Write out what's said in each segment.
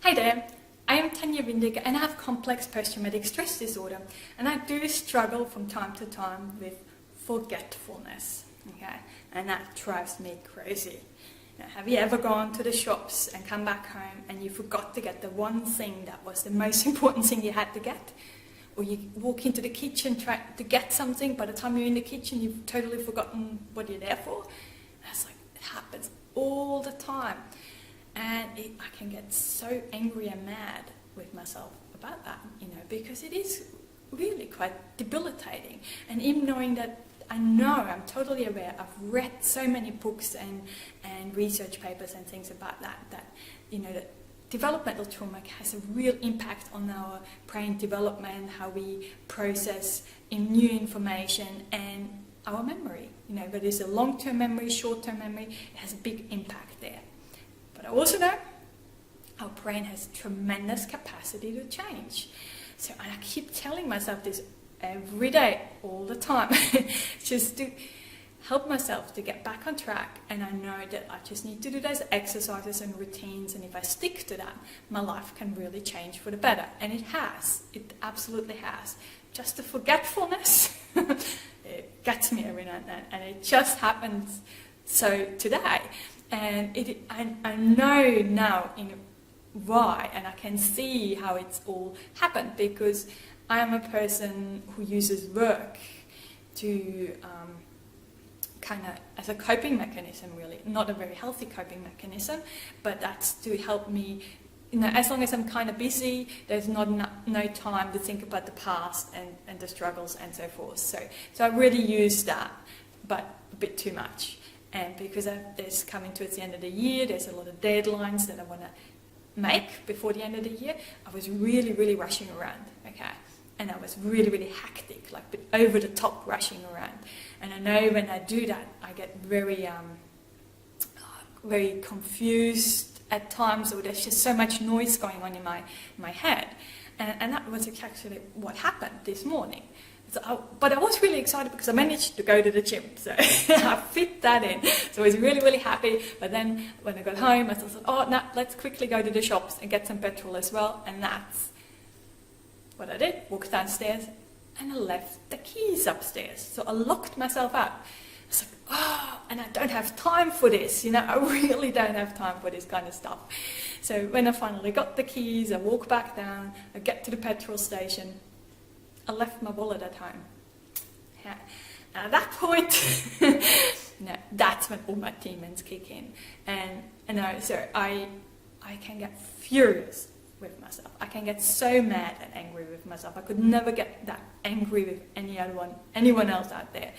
Hi there, I am Tanya Windiger and I have complex post-traumatic stress disorder, and I do struggle from time to time with forgetfulness, okay, and that drives me crazy. Now, have you ever gone to the shops and come back home and you forgot to get the one thing that was the most important thing you had to get? Or you walk into the kitchen try to get something, by the time you're in the kitchen you've totally forgotten what you're there for? That's like, it happens all the time. And I can get so angry and mad with myself about that, because it is really quite debilitating. And even knowing that, I'm totally aware, I've read so many books and research papers and things about that developmental trauma has a real impact on our brain development, how we process in new information and our memory. Whether it's a long-term memory, short-term memory, it has a big impact there. But I also know our brain has tremendous capacity to change. So I keep telling myself this every day, all the time, just to help myself to get back on track. And I know that I just need to do those exercises and routines, and if I stick to that, my life can really change for the better. And it has. It absolutely has. Just the forgetfulness, it gets me every now and then, and it just happens so today. And I know now why, and I can see how it's all happened, because I am a person who uses work to as a coping mechanism, really. Not a very healthy coping mechanism, but that's to help me, as long as I'm kind of busy, there's no time to think about the past and the struggles and so forth. So I really use that, but a bit too much. And because there's coming towards the end of the year, there's a lot of deadlines that I want to make before the end of the year, I was really, really rushing around, okay? And I was really, really hectic, like over the top rushing around. And I know when I do that, I get very, very confused at times, or there's just so much noise going on in my head. And that was actually what happened this morning. But I was really excited because I managed to go to the gym, so I fit that in. So I was really, really happy. But then when I got home, I thought, no, let's quickly go to the shops and get some petrol as well. And that's what I did. Walked downstairs and I left the keys upstairs. So I locked myself out. I was like, and I don't have time for this. I really don't have time for this kind of stuff. So when I finally got the keys, I walk back down, I get to the petrol station. I left my wallet at home. Yeah. And at that point, that's when all my demons kick in. So I can get furious with myself. I can get so mad and angry with myself. I could never get that angry with anyone else out there.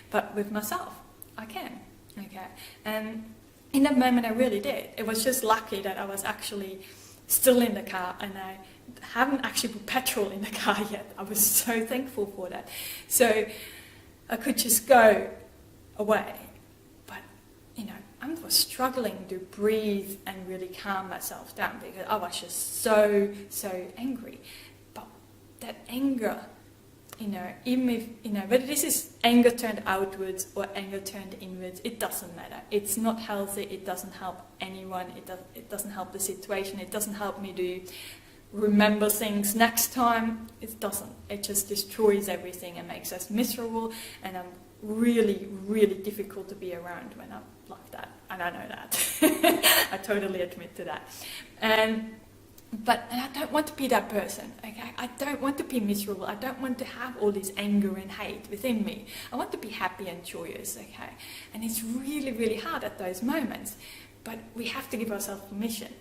But with myself, I can. Okay. And in that moment, I really did. It was just lucky that I was actually still in the car, and I haven't actually put petrol in the car yet. I was so thankful for that. So I could just go away. But, I was struggling to breathe and really calm myself down because I was just so angry. But that anger, even if, whether this is anger turned outwards or anger turned inwards, it doesn't matter. It's not healthy. It doesn't help anyone. It doesn't help the situation. It doesn't help me to remember things next time. It doesn't. It just destroys everything and makes us miserable, and I'm really, really difficult to be around when I'm like that, and I know that. I totally admit to that. And I don't want to be that person, okay? I don't want to be miserable. I don't want to have all this anger and hate within me. I want to be happy and joyous, okay? And it's really, really hard at those moments, but we have to give ourselves permission.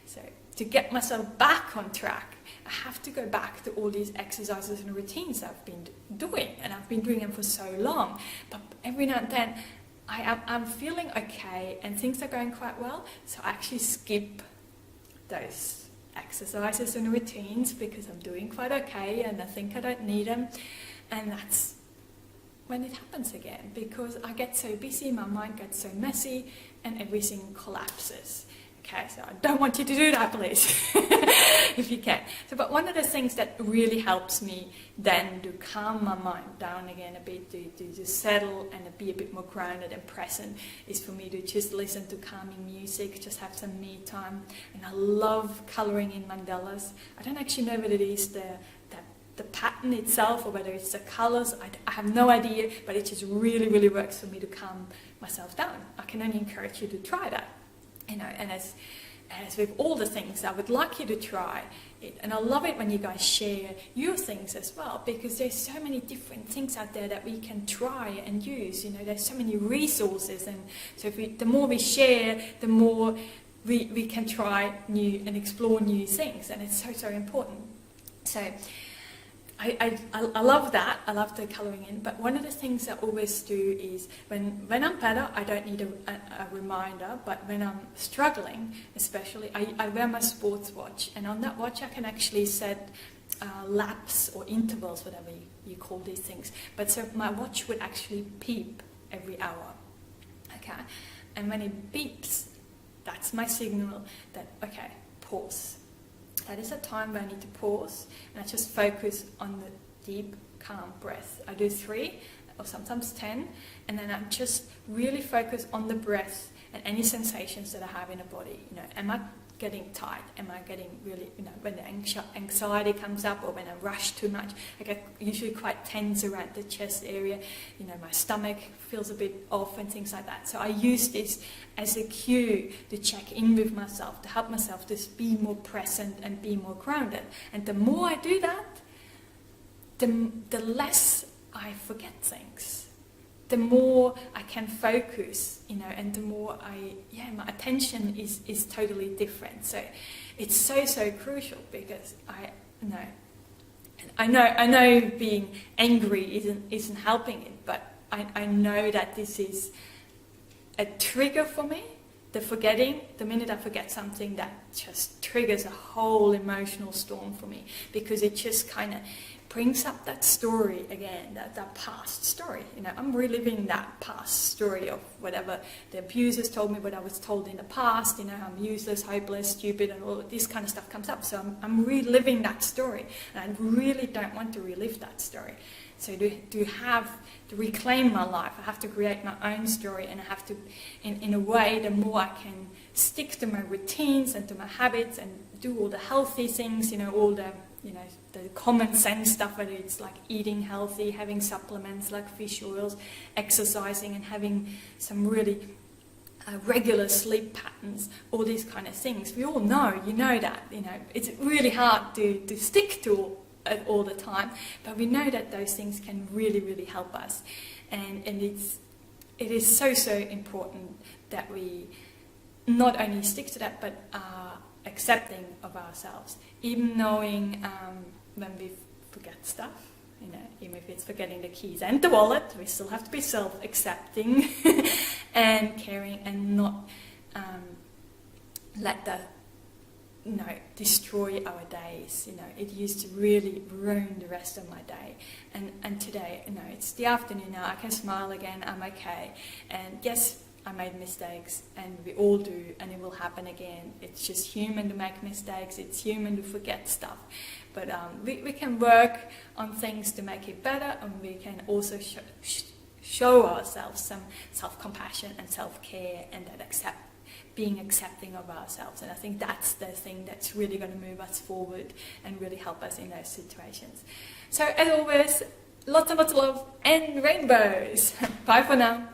So to get myself back on track, I have to go back to all these exercises and routines I've been doing, and I've been doing them for so long. But every now and then, I'm feeling okay, and things are going quite well, so I actually skip those exercises and routines because I'm doing quite okay, and I think I don't need them. And that's when it happens again, because I get so busy, my mind gets so messy, and everything collapses. Okay, so I don't want you to do that, please, if you can. So, but one of the things that really helps me then to calm my mind down again a bit, to settle and be a bit more grounded and present, is for me to just listen to calming music, just have some me time. And I love colouring in mandalas. I don't actually know whether it is the pattern itself or whether it's the colours. I have no idea, but it just really, really works for me to calm myself down. I can only encourage you to try that. You know, and as with all the things, I would like you to try it. And I love it when you guys share your things as well, because there's so many different things out there that we can try and use. You know, there's so many resources, and so the more we share, the more we can try new and explore new things, and it's so important. So I love that. I love the colouring in. But one of the things I always do is when I'm better, I don't need a reminder. But when I'm struggling, especially, I wear my sports watch. And on that watch, I can actually set laps or intervals, whatever you call these things. But so my watch would actually beep every hour. Okay? And when it beeps, that's my signal that, okay, pause. That is a time where I need to pause and I just focus on the deep, calm breath. I do 3 or sometimes 10, and then I just really focus on the breath and any sensations that I have in the body. You know, am I getting tight? Am I getting really, you know, when the anxiety comes up or when I rush too much, I get usually quite tense around the chest area. You know, my stomach feels a bit off and things like that. So I use this as a cue to check in with myself, to help myself to be more present and be more grounded. And the more I do that, the less I forget things. The more I can focus, you know, and the more my attention is totally different. So it's so crucial, because I know being angry isn't helping it, but I know that this is a trigger for me. The minute I forget something, that just triggers a whole emotional storm for me, because it just kind of brings up that story again, that past story. You know, I'm reliving that past story of whatever the abusers told me, what I was told in the past, you know, I'm useless, hopeless, stupid, and all of this kind of stuff comes up. So I'm reliving that story, and I really don't want to relive that story. So to reclaim my life, I have to create my own story, and I have to, in a way, the more I can stick to my routines and to my habits and do all the healthy things, you know, all the, you know, the common sense stuff, whether it's like eating healthy, having supplements like fish oils, exercising, and having some really regular sleep patterns, all these kind of things. We all know, you know that, you know, it's really hard to stick to all the time, but we know that those things can really, really help us. And it is so important that we not only stick to that, but are accepting of ourselves, even knowing when we forget stuff, you know, even if it's forgetting the keys and the wallet, we still have to be self-accepting and caring, and not let that, you know, destroy our days. You know, it used to really ruin the rest of my day, and today, you know, it's the afternoon now, I can smile again, I'm okay. And yes, I made mistakes, and we all do, and it will happen again. It's just human to make mistakes, it's human to forget stuff. But we can work on things to make it better, and we can also show ourselves some self-compassion and self-care, and that being accepting of ourselves. And I think that's the thing that's really going to move us forward and really help us in those situations. So as always, lots and lots of love and rainbows. Bye for now.